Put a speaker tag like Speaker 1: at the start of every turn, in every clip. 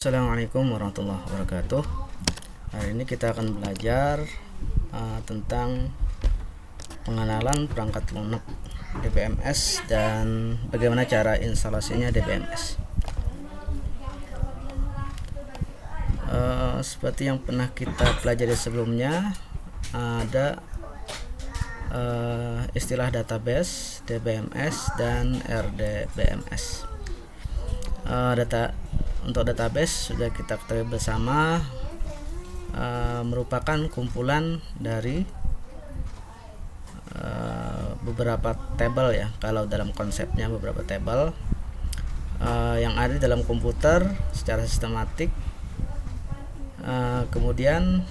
Speaker 1: Assalamualaikum warahmatullahi wabarakatuh. Hari ini kita akan belajar tentang pengenalan perangkat lunak DBMS dan bagaimana cara instalasinya DBMS. Seperti yang pernah kita pelajari sebelumnya, ada istilah database, DBMS, dan RDBMS. Untuk database sudah kita ketahui bersama, merupakan kumpulan dari beberapa tabel ya. Kalau dalam konsepnya beberapa tabel yang ada dalam komputer secara sistematik, kemudian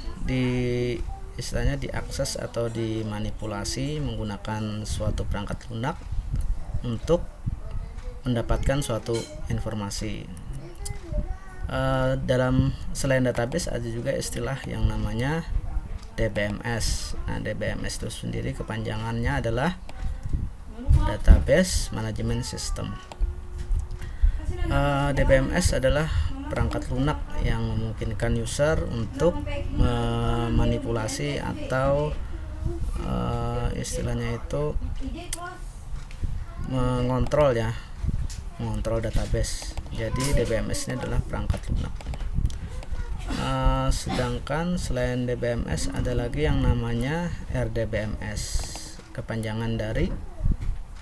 Speaker 1: istilahnya diakses atau dimanipulasi menggunakan suatu perangkat lunak untuk mendapatkan suatu informasi. Selain database ada juga istilah yang namanya DBMS. Nah, DBMS itu sendiri kepanjangannya adalah Database Management System. DBMS adalah perangkat lunak yang memungkinkan user untuk memanipulasi atau istilahnya itu mengontrol database. Jadi DBMS ini adalah perangkat lunak. Sedangkan selain DBMS ada lagi yang namanya RDBMS, kepanjangan dari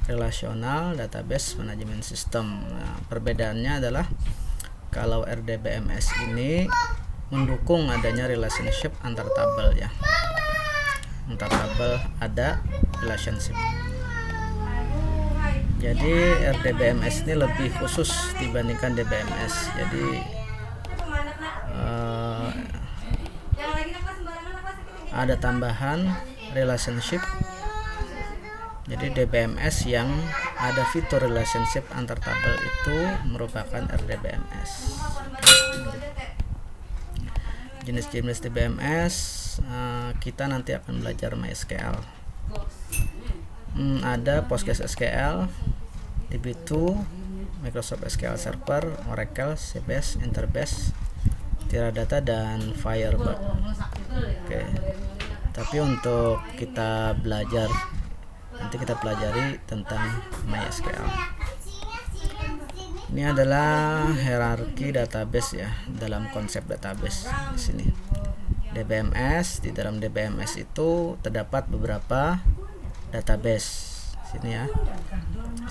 Speaker 1: Relational Database Management System. Nah, perbedaannya adalah kalau RDBMS ini mendukung adanya relationship antar tabel ya. Antar tabel ada relationship. Jadi RDBMS ini lebih khusus dibandingkan DBMS. Jadi ada tambahan relationship. Jadi DBMS yang ada fitur relationship antar tabel itu merupakan RDBMS. Jenis-jenis DBMS kita nanti akan belajar MySQL. Ada PostgreSQL, DB2, Microsoft SQL Server, Oracle, CBase, Interbase, Teradata, dan Firebird. Oke. Tapi untuk kita belajar, nanti kita pelajari tentang MySQL. Ini adalah hierarki database ya, dalam konsep database di sini. DBMS, di dalam DBMS itu terdapat beberapa database sini ya.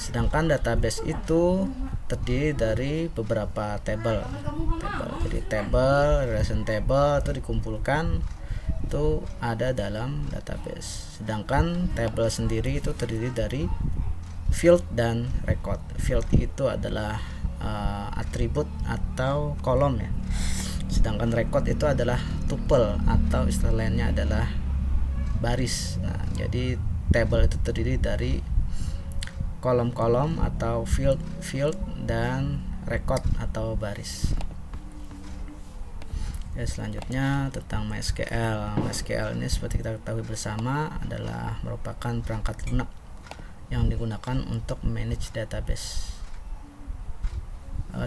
Speaker 1: Sedangkan database itu terdiri dari beberapa tabel. Jadi tabel, relation table itu dikumpulkan, itu ada dalam database. Sedangkan tabel sendiri itu terdiri dari field dan record. Field itu adalah atribut atau kolom ya. Sedangkan record itu adalah tuple atau istilah lainnya adalah baris. Nah, jadi table itu terdiri dari kolom-kolom atau field dan record atau baris. Ya, selanjutnya tentang MySQL. MySQL ini seperti kita ketahui bersama adalah merupakan perangkat lunak yang digunakan untuk manage database.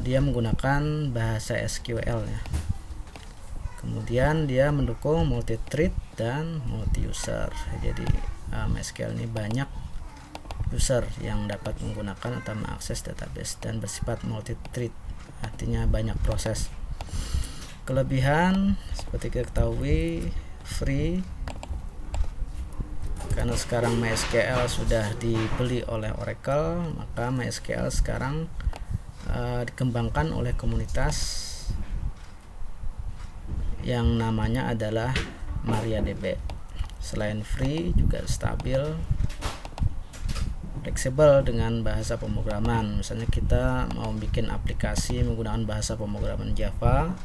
Speaker 1: Dia menggunakan bahasa SQL ya. Kemudian dia mendukung multi-thread dan multi-user. Jadi MySQL ini banyak user yang dapat menggunakan atau mengakses database dan bersifat multi-thread, artinya banyak proses. Kelebihan seperti kita ketahui free, karena sekarang MySQL sudah dibeli oleh Oracle, maka MySQL sekarang dikembangkan oleh komunitas yang namanya adalah MariaDB. Selain free, juga stabil, fleksibel dengan bahasa pemrograman. Misalnya kita mau bikin aplikasi menggunakan bahasa pemrograman Java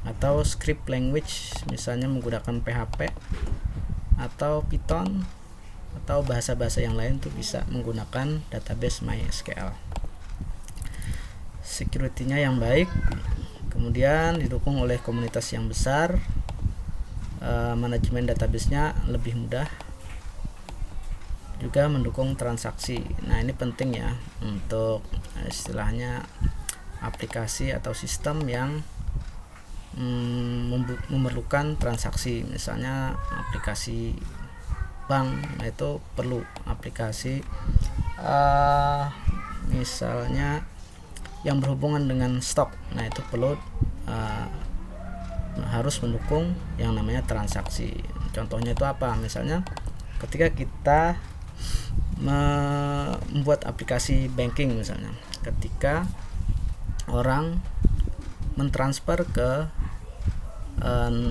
Speaker 1: atau script language, misalnya menggunakan PHP atau Python atau bahasa-bahasa yang lain, itu bisa menggunakan database MySQL. Security-nya yang baik, kemudian didukung oleh komunitas yang besar. Manajemen database-nya lebih mudah, juga mendukung transaksi. Nah, ini penting ya untuk istilahnya aplikasi atau sistem yang memerlukan transaksi, misalnya aplikasi bank, nah itu perlu aplikasi misalnya yang berhubungan dengan stok, nah itu perlu harus mendukung yang namanya transaksi. Contohnya itu apa? Misalnya ketika kita membuat aplikasi banking, misalnya ketika orang mentransfer ke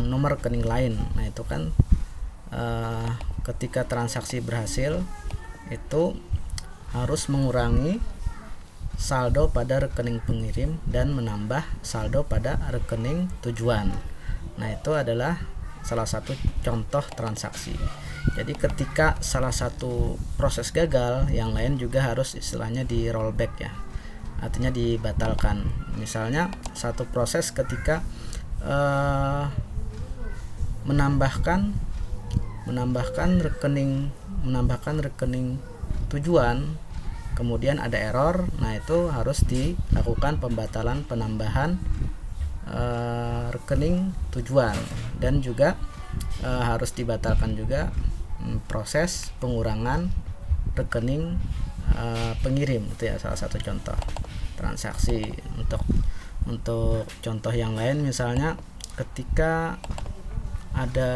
Speaker 1: nomor rekening lain, nah itu kan ketika transaksi berhasil itu harus mengurangi saldo pada rekening pengirim dan menambah saldo pada rekening tujuan. Nah itu adalah salah satu contoh transaksi. Jadi ketika salah satu proses gagal, yang lain juga harus istilahnya di rollback ya, artinya dibatalkan. Misalnya satu proses ketika menambahkan rekening tujuan, kemudian ada error, nah itu harus dilakukan pembatalan penambahan rekening tujuan, dan juga harus dibatalkan juga proses pengurangan rekening pengirim. Itu ya salah satu contoh transaksi. Untuk contoh yang lain, misalnya ketika ada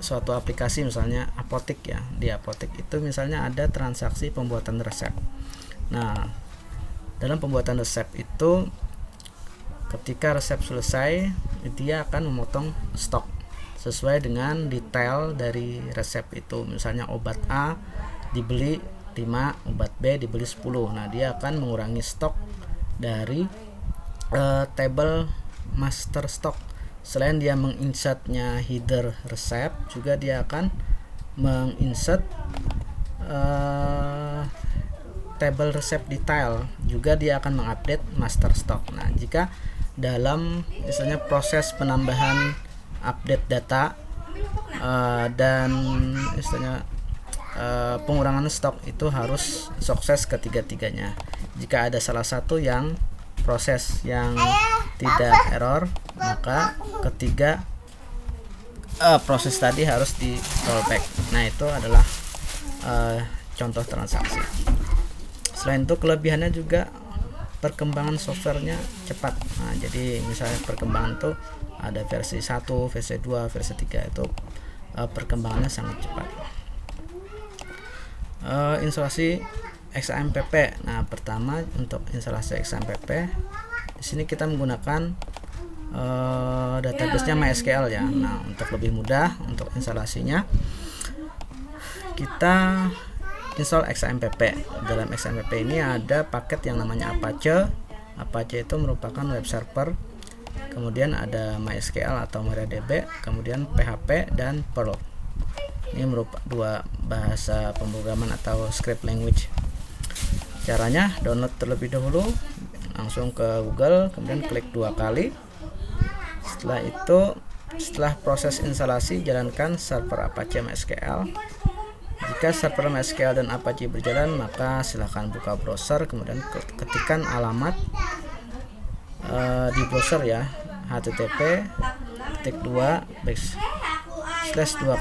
Speaker 1: suatu aplikasi, misalnya apotek ya, di apotek itu misalnya ada transaksi pembuatan resep. Nah dalam pembuatan resep itu ketika resep selesai, dia akan memotong stok sesuai dengan detail dari resep itu. Misalnya obat A dibeli 5, obat B dibeli 10. Nah dia akan mengurangi stok dari table master stock. Selain dia menginsertnya header resep, juga dia akan menginsert table resep detail, juga dia akan mengupdate master stock. Nah jika dalam misalnya proses penambahan update data dan istilahnya pengurangan stok itu harus sukses ketiga-tiganya. Jika ada salah satu yang proses yang tidak error, maka ketiga proses tadi harus di rollback. Nah itu adalah contoh transaksi. Selain itu kelebihannya juga perkembangan softwarenya cepat. Nah jadi misalnya perkembangan itu ada versi 1, versi 2, versi 3, itu perkembangannya sangat cepat. Instalasi XAMPP. Nah pertama untuk instalasi XAMPP, di sini kita menggunakan database-nya MySQL ya. Nah untuk lebih mudah untuk instalasinya, kita install XAMPP. Dalam XAMPP ini ada paket yang namanya Apache. Apache itu merupakan web server, kemudian ada MySQL atau MariaDB, kemudian PHP dan Perl. Ini merupakan dua bahasa pemrograman atau script language. Caranya download terlebih dahulu, langsung ke Google, kemudian klik 2 kali. Setelah itu, setelah proses instalasi, jalankan server Apache MySQL. Jika server MySQL dan Apache berjalan, maka silahkan buka browser, kemudian ketikkan alamat di browser ya, http://2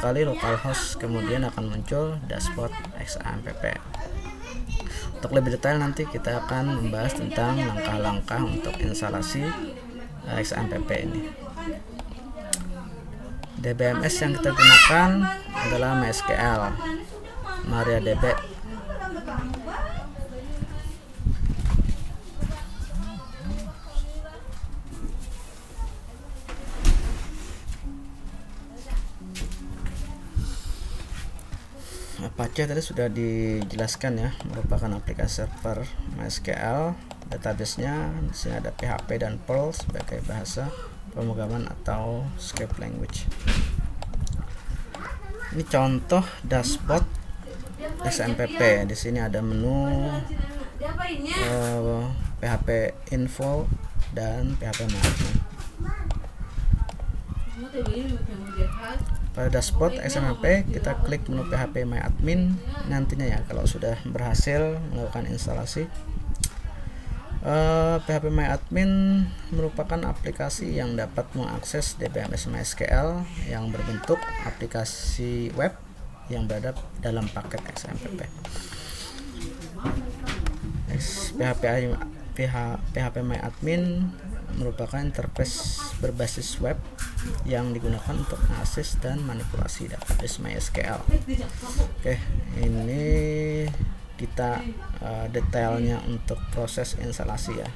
Speaker 1: kali localhost, kemudian akan muncul dashboard XAMPP. Untuk lebih detail nanti kita akan membahas tentang langkah-langkah untuk instalasi XAMPP ini. DBMS yang kita gunakan adalah MySQL, MariaDB. Apache tadi sudah dijelaskan ya, merupakan aplikasi server MySQL. Database-nya di sini ada PHP dan Perl sebagai bahasa pemrograman atau script language. Ini contoh dashboard XAMPP. Di sini ada menu PHP info dan PHP management. Pada dashboard XAMPP kita klik menu PHP My Admin. Nantinya ya kalau sudah berhasil melakukan instalasi, PHPMyAdmin merupakan aplikasi yang dapat mengakses DBMS MySQL yang berbentuk aplikasi web yang berada dalam paket XAMPP. PHPMyAdmin merupakan interface berbasis web yang digunakan untuk mengakses dan manipulasi database MySQL. Oke, ini kita detailnya untuk proses instalasi ya.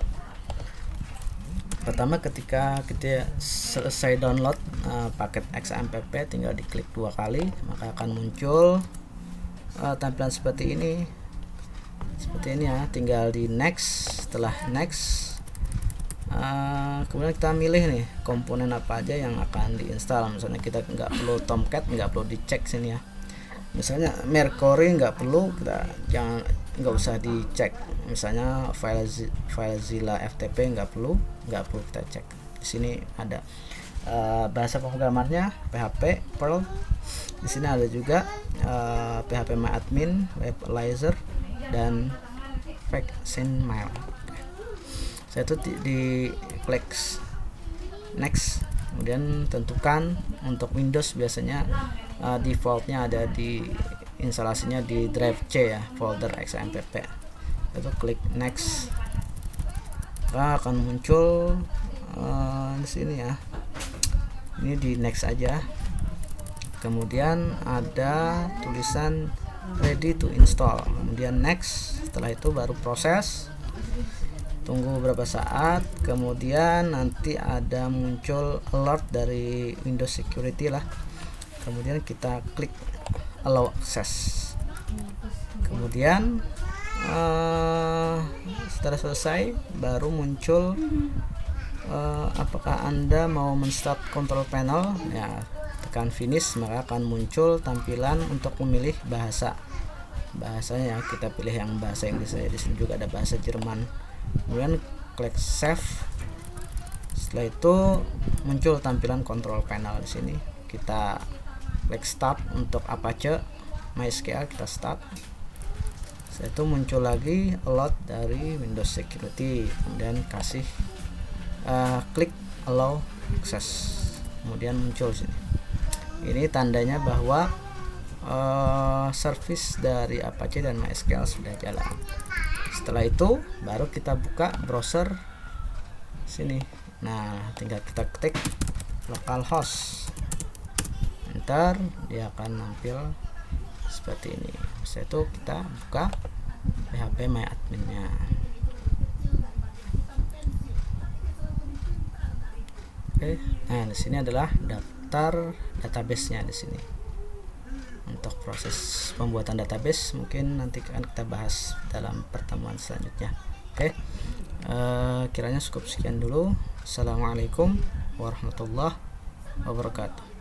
Speaker 1: Pertama, ketika kita selesai download paket XAMPP, tinggal diklik 2 kali, maka akan muncul tampilan seperti ini ya. Tinggal di next. Setelah next, kemudian kita milih nih komponen apa aja yang akan diinstal. Misalnya kita nggak perlu Tomcat, nggak perlu dicek sini ya. Misalnya Mercury nggak perlu, nggak usah dicek. Misalnya FileZilla FTP nggak perlu kita cek. Di sini ada bahasa pemrogramannya PHP, Perl. Di sini ada juga PHPMyAdmin, Webalizer, dan Facsimile. Saya itu di klik next, kemudian tentukan untuk Windows biasanya defaultnya ada di instalasinya di drive C ya, folder XAMPP. Itu klik next, akan muncul di sini ya. Ini di next aja. Kemudian ada tulisan ready to install, kemudian next. Setelah itu baru proses, tunggu beberapa saat, kemudian nanti ada muncul alert dari Windows Security lah. Kemudian kita klik allow access. Kemudian setelah selesai baru muncul apakah Anda mau men-start control panel ya. Tekan finish, maka akan muncul tampilan untuk memilih bahasanya. Kita pilih yang bahasa Inggris saja. Di sini juga ada bahasa Jerman. Kemudian klik save. Setelah itu muncul tampilan control panel. Di sini kita klik start untuk Apache MySQL, kita start. Setelah itu muncul lagi alert dari Windows Security, kemudian kasih klik allow access, kemudian muncul sini. Ini tandanya bahwa service dari Apache dan MySQL sudah jalan. Setelah itu baru kita buka browser sini. Nah, tinggal kita ketik localhost, enter, dia akan nampil seperti ini. Setelah itu kita buka PHPMyAdmin-nya. Oke, nah di sini adalah daftar database-nya di sini. Untuk proses pembuatan database mungkin nanti akan kita bahas dalam pertemuan selanjutnya. Oke, kiranya cukup sekian dulu. Assalamualaikum warahmatullahi wabarakatuh.